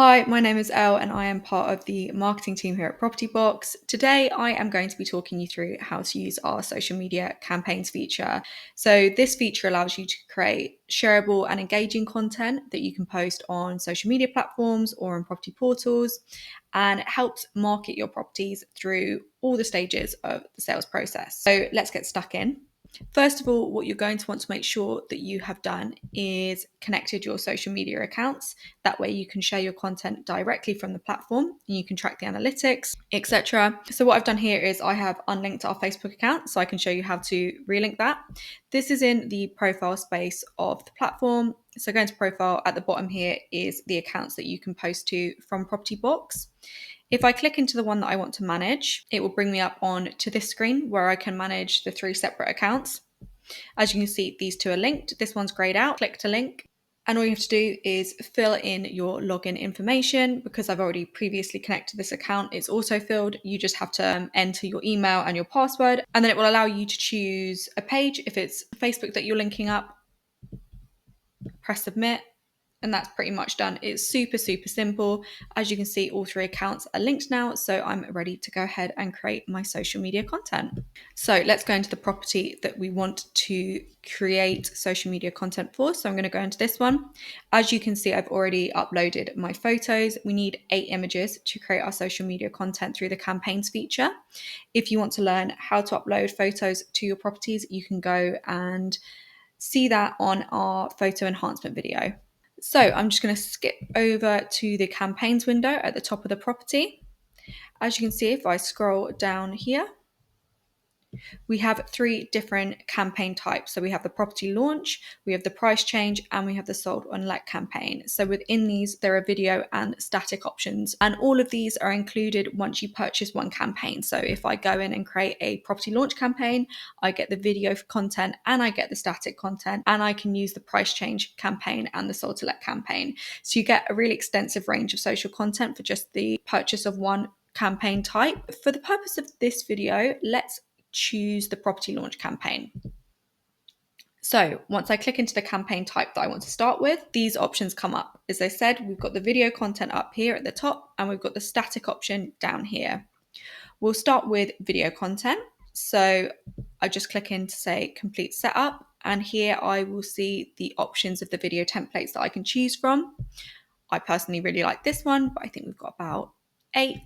Hi, my name is Elle and I am part of the marketing team here at PropertyBox. Today I am going to be talking you through how to use our social media campaigns feature. So this feature allows you to create shareable and engaging content that you can post on social media platforms or on property portals, and it helps market your properties through all the stages of the sales process. So let's get stuck in. First of all, what you're going to want to make sure that you have done is connected your social media accounts. That way you can share your content directly from the platform and you can track the analytics, etc. So what I've done here is I have unlinked our Facebook account so I can show you how to relink that. This is in the profile space of the platform. So going to profile, at the bottom here is the accounts that you can post to from PropertyBox. If I click into the one that I want to manage, it will bring me up on to this screen where I can manage the 3 separate accounts. As you can see, these 2 are linked. This one's grayed out. Click to link. And all you have to do is fill in your login information. Because I've already previously connected this account, it's auto-filled. You just have to enter your email and your password, and then it will allow you to choose a page. If it's Facebook that you're linking up, press submit, and that's pretty much done. It's super simple. As you can see, all 3 accounts are linked now, so I'm ready to go ahead and create my social media content. So let's go into the property that we want to create social media content for. So I'm going to go into this one. As you can see, I've already uploaded my photos. We need 8 images to create our social media content through the campaigns feature. If you want to learn how to upload photos to your properties, you can go and see that on our photo enhancement video. So I'm just going to skip over to the campaigns window at the top of the property. As you can see, if I scroll down here, we have 3 different campaign types. So we have the property launch, we have the price change, and we have the sold on let campaign. So within these, there are video and static options, and all of these are included once you purchase one campaign. So if I go in and create a property launch campaign, I get the video content and I get the static content, and I can use the price change campaign and the sold to let campaign. So you get a really extensive range of social content for just the purchase of one campaign type. For the purpose of this video, let's choose the property launch campaign. So once I click into the campaign type that I want to start with, these options come up. As I said, we've got the video content up here at the top, and we've got the static option down here. We'll start with video content. So I just click in to say complete setup, and here I will see the options of the video templates that I can choose from. I personally really like this one, but I think we've got about 8.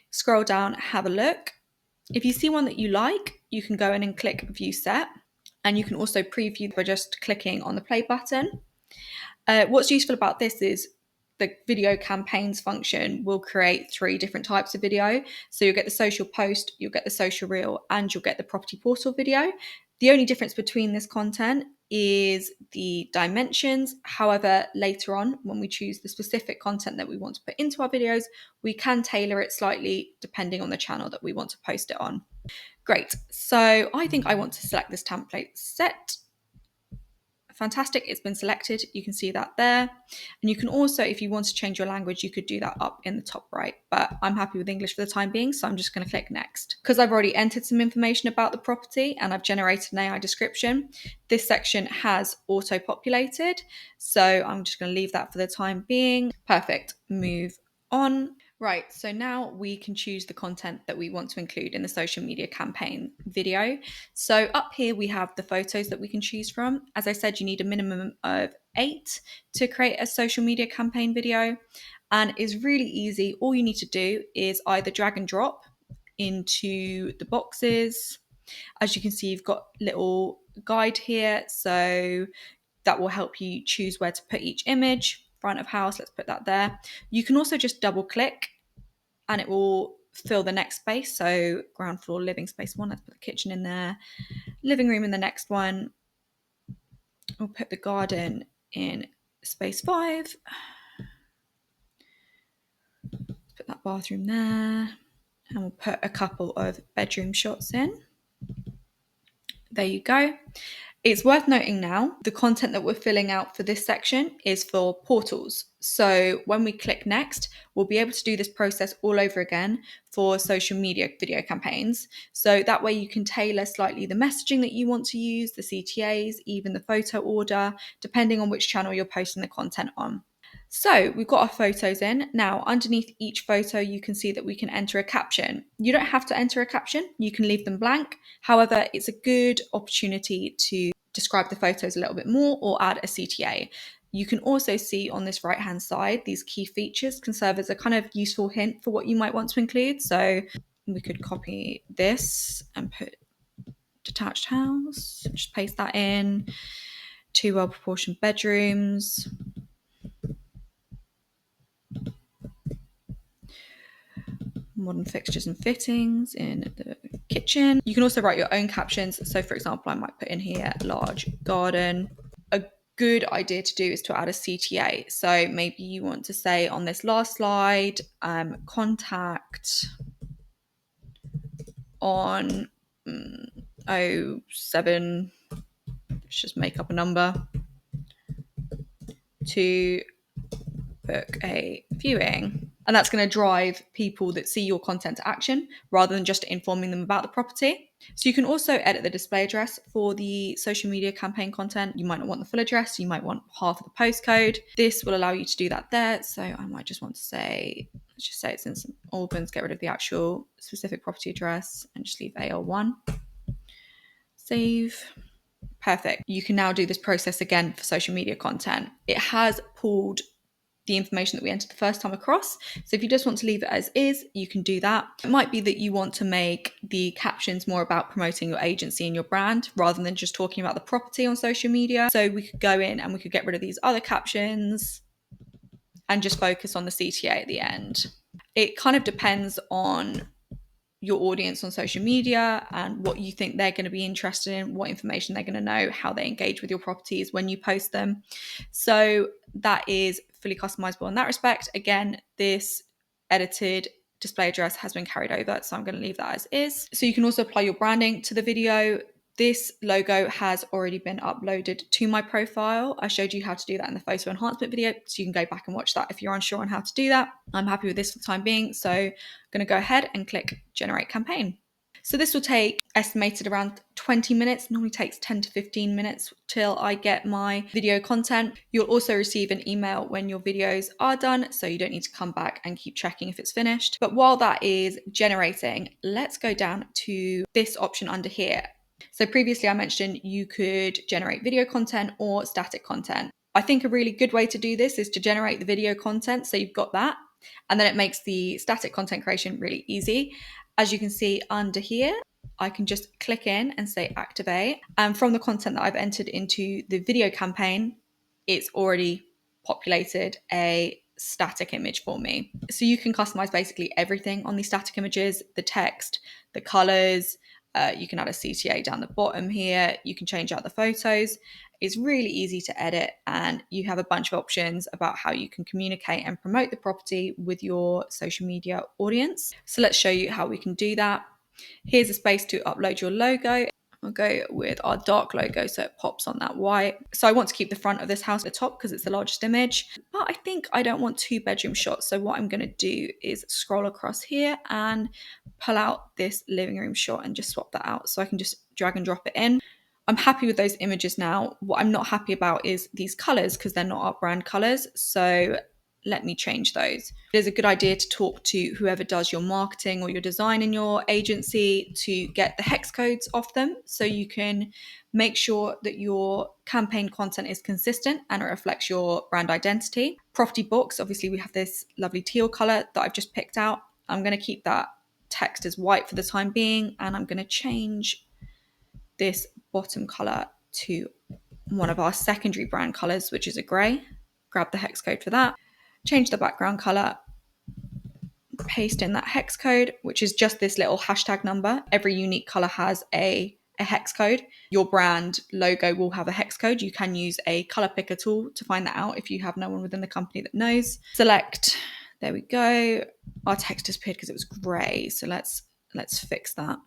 Scroll down, have a look. If you see one that you like, you can go in and click view set, and you can also preview by just clicking on the play button. What's useful about this is the video campaigns function will create 3 different types of video. So you'll get the social post, you'll get the social reel, and you'll get the property portal video. The only difference between this content is the dimensions. However, later on, when we choose the specific content that we want to put into our videos, we can tailor it slightly depending on the channel that we want to post it on. Great. So I think I want to select this template set. Fantastic, it's been selected. You can see that there. And you can also, if you want to change your language, you could do that up in the top right. But I'm happy with English for the time being, so I'm just going to click next. Because I've already entered some information about the property and I've generated an AI description, this section has auto-populated. So I'm just going to leave that for the time being. Perfect. Move on. Right, so now we can choose the content that we want to include in the social media campaign video. So up here we have the photos that we can choose from. As I said, you need a minimum of 8 to create a social media campaign video, and it's really easy. All you need to do is either drag and drop into the boxes. As you can see, you've got a little guide here, so that will help you choose where to put each image. Front of house, let's put that there. You can also just double click and it will fill the next space. So ground floor living space 1, let's put the kitchen in there. Living room in the next one. We'll put the garden in space 5. Put that bathroom there. And we'll put a couple of bedroom shots in. There you go. It's worth noting now, the content that we're filling out for this section is for portals. So when we click next, we'll be able to do this process all over again for social media video campaigns. So that way you can tailor slightly the messaging that you want to use, the CTAs, even the photo order, depending on which channel you're posting the content on. So we've got our photos in. Now, underneath each photo, you can see that we can enter a caption. You don't have to enter a caption, you can leave them blank. However, it's a good opportunity to describe the photos a little bit more or add a CTA. You can also see on this right-hand side, these key features can serve as a kind of useful hint for what you might want to include. So we could copy this and put detached house, just paste that in, 2 well-proportioned bedrooms, modern fixtures and fittings in the kitchen. You can also write your own captions. So for example, I might put in here, large garden. A good idea to do is to add a CTA. So maybe you want to say on this last slide, contact on 07, let's just make up a number, to book a viewing. And that's going to drive people that see your content to action rather than just informing them about the property. So you can also edit the display address for the social media campaign content. You might not want the full address, you might want half of the postcode. This will allow you to do that there. So I might just want to say, let's just say it's in St Albans, get rid of the actual specific property address and just leave AL1. Save. Perfect. You can now do this process again for social media content. It has pulled the information that we entered the first time across. So if you just want to leave it as is, you can do that. It might be that you want to make the captions more about promoting your agency and your brand rather than just talking about the property on social media. So we could go in and we could get rid of these other captions and just focus on the CTA at the end. It kind of depends on your audience on social media and what you think they're going to be interested in, what information they're going to know, how they engage with your properties when you post them. So that is fully customizable in that respect. Again, this edited display address has been carried over, so I'm going to leave that as is. So you can also apply your branding to the video. This logo has already been uploaded to my profile. I showed you how to do that in the photo enhancement video, so you can go back and watch that if you're unsure on how to do that. I'm happy with this for the time being, so I'm going to go ahead and click Generate Campaign. So this will take estimated around 20 minutes, normally takes 10 to 15 minutes till I get my video content. You'll also receive an email when your videos are done, so you don't need to come back and keep checking if it's finished. But while that is generating, let's go down to this option under here. So previously I mentioned you could generate video content or static content. I think a really good way to do this is to generate the video content, so you've got that, and then it makes the static content creation really easy. As you can see under here, I can just click in and say activate. And from the content that I've entered into the video campaign, it's already populated a static image for me. So you can customize basically everything on these static images, the text, the colors, you can add a CTA down the bottom here. You can change out the photos. It's really easy to edit, and you have a bunch of options about how you can communicate and promote the property with your social media audience. So let's show you how we can do that. Here's a space to upload your logo. I'll go with our dark logo so it pops on that white. So I want to keep the front of this house at the top because it's the largest image, but I think I don't want 2-bedroom shots. So what I'm going to do is scroll across here and pull out this living room shot and just swap that out. So I can just drag and drop it in. I'm happy with those images now. What I'm not happy about is these colors because they're not our brand colors. So let me change those. It is a good idea to talk to whoever does your marketing or your design in your agency to get the hex codes off them so you can make sure that your campaign content is consistent and it reflects your brand identity. PropertyBox, obviously we have this lovely teal color that I've just picked out. I'm going to keep that text as white for the time being, and I'm going to change this bottom color to one of our secondary brand colors, which is a gray. Grab the hex code for that. Change the background color, paste in that hex code, which is just this little hashtag number. Every unique color has a hex code. Your brand logo will have a hex code. You can use a color picker tool to find that out if you have no one within the company that knows. Select, there we go. Our text disappeared because it was gray. So let's fix that.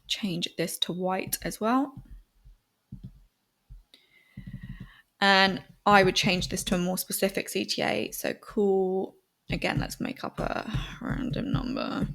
Change this to white as well. And I would change this to a more specific CTA. So cool. Again, let's make up a random number.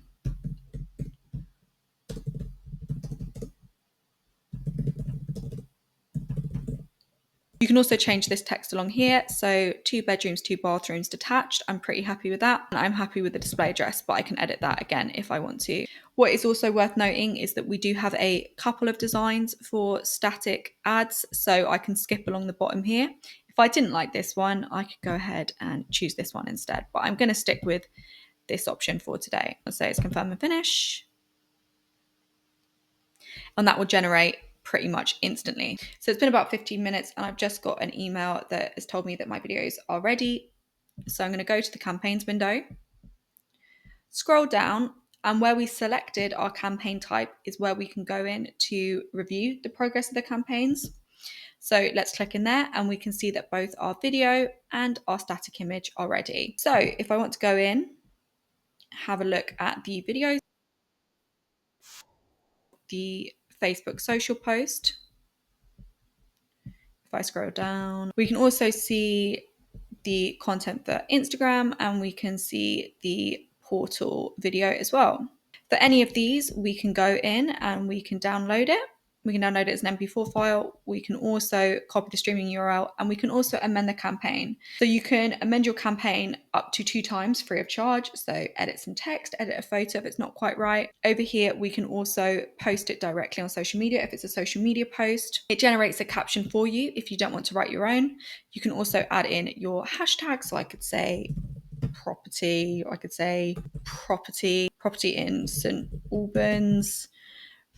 You can also change this text along here. So 2 bedrooms, 2 bathrooms detached. I'm pretty happy with that. And I'm happy with the display address, but I can edit that again if I want to. What is also worth noting is that we do have a couple of designs for static ads. So I can skip along the bottom here. If I didn't like this one, I could go ahead and choose this one instead, but I'm going to stick with this option for today. Let's say it's confirm and finish. And that will generate pretty much instantly. So it's been about 15 minutes and I've just got an email that has told me that my videos are ready. So I'm going to go to the campaigns window, scroll down, and where we selected our campaign type is where we can go in to review the progress of the campaigns. So let's click in there and we can see that both our video and our static image are ready. So if I want to go in, have a look at the videos, the Facebook social post. If I scroll down, we can also see the content for Instagram and we can see the portal video as well. For any of these, we can go in and we can download it. We can download it as an MP4 file. We can also copy the streaming URL and we can also amend the campaign. So you can amend your campaign up to 2 times free of charge. So edit some text, edit a photo if it's not quite right. Over here, we can also post it directly on social media if it's a social media post. It generates a caption for you if you don't want to write your own. You can also add in your hashtag. So I could say property, or I could say property in St Albans,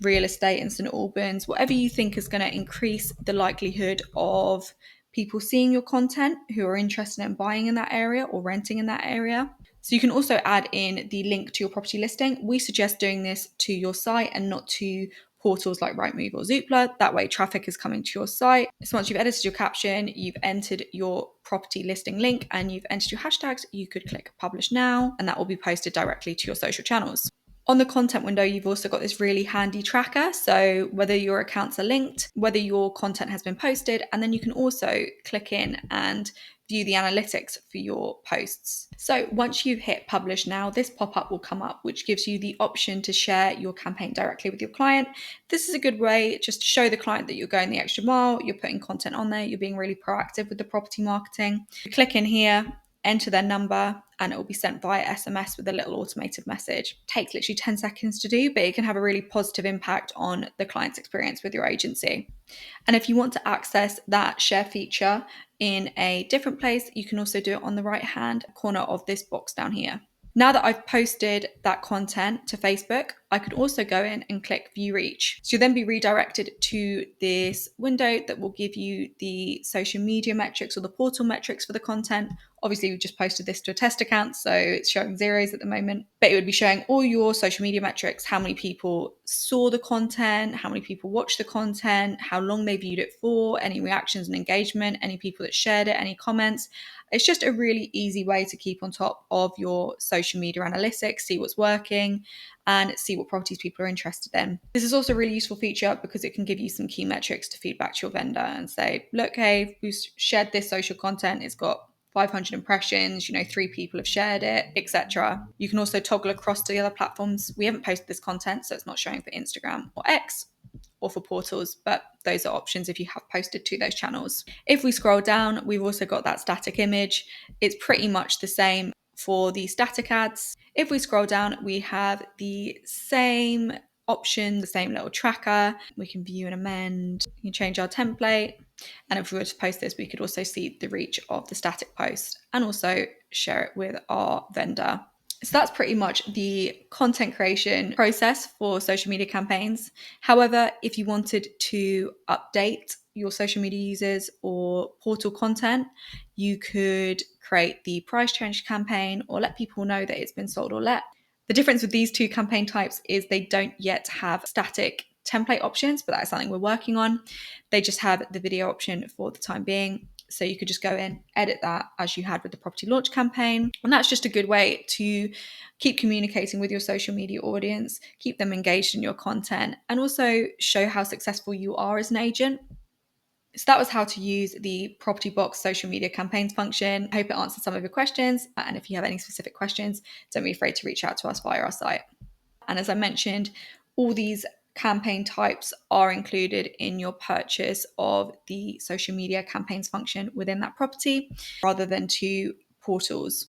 real estate in St Albans, whatever you think is going to increase the likelihood of people seeing your content who are interested in buying in that area or renting in that area. So you can also add in the link to your property listing. We suggest doing this to your site and not to portals like Rightmove or Zoopla. That way traffic is coming to your site. So once you've edited your caption, you've entered your property listing link and you've entered your hashtags, you could click publish now and that will be posted directly to your social channels. On the content window, you've also got this really handy tracker. So whether your accounts are linked, whether your content has been posted, and then you can also click in and view the analytics for your posts. So once you've hit publish now, this pop-up will come up, which gives you the option to share your campaign directly with your client. This is a good way just to show the client that you're going the extra mile, you're putting content on there, you're being really proactive with the property marketing. You click in here, enter their number, and it will be sent via SMS with a little automated message. It takes literally 10 seconds to do, but it can have a really positive impact on the client's experience with your agency. And if you want to access that share feature in a different place, you can also do it on the right-hand corner of this box down here. Now that I've posted that content to Facebook, I could also go in and click view reach. So you'll then be redirected to this window that will give you the social media metrics or the portal metrics for the content. Obviously, we've just posted this to a test account, so it's showing zeros at the moment, but it would be showing all your social media metrics, how many people saw the content, how many people watched the content, how long they viewed it for, any reactions and engagement, any people that shared it, any comments. It's just a really easy way to keep on top of your social media analytics, see what's working, and see what properties people are interested in. This is also a really useful feature because it can give you some key metrics to feed back to your vendor and say, look, hey, we've shared this social content, it's got 500 impressions, 3 people have shared it, etc. You can also toggle across to the other platforms. We haven't posted this content, so it's not showing for Instagram or X or for portals, but those are options if you have posted to those channels. If we scroll down, we've also got that static image. It's pretty much the same for the static ads. If we scroll down, we have the same option, the same little tracker. We can view and amend. We can change our template. And if we were to post this, we could also see the reach of the static post and also share it with our vendor. So that's pretty much the content creation process for social media campaigns. However, if you wanted to update your social media users or portal content, you could create the price change campaign or let people know that it's been sold or let. The difference with these two campaign types is they don't yet have static template options, but that's something we're working on. They just have the video option for the time being. So you could just go in, edit that as you had with the property launch campaign. And that's just a good way to keep communicating with your social media audience, keep them engaged in your content, and also show how successful you are as an agent. So that was how to use the PropertyBox social media campaigns function. I hope it answered some of your questions. And if you have any specific questions, don't be afraid to reach out to us via our site. And as I mentioned, all these campaign types are included in your purchase of the social media campaigns function within that property rather than 2 portals.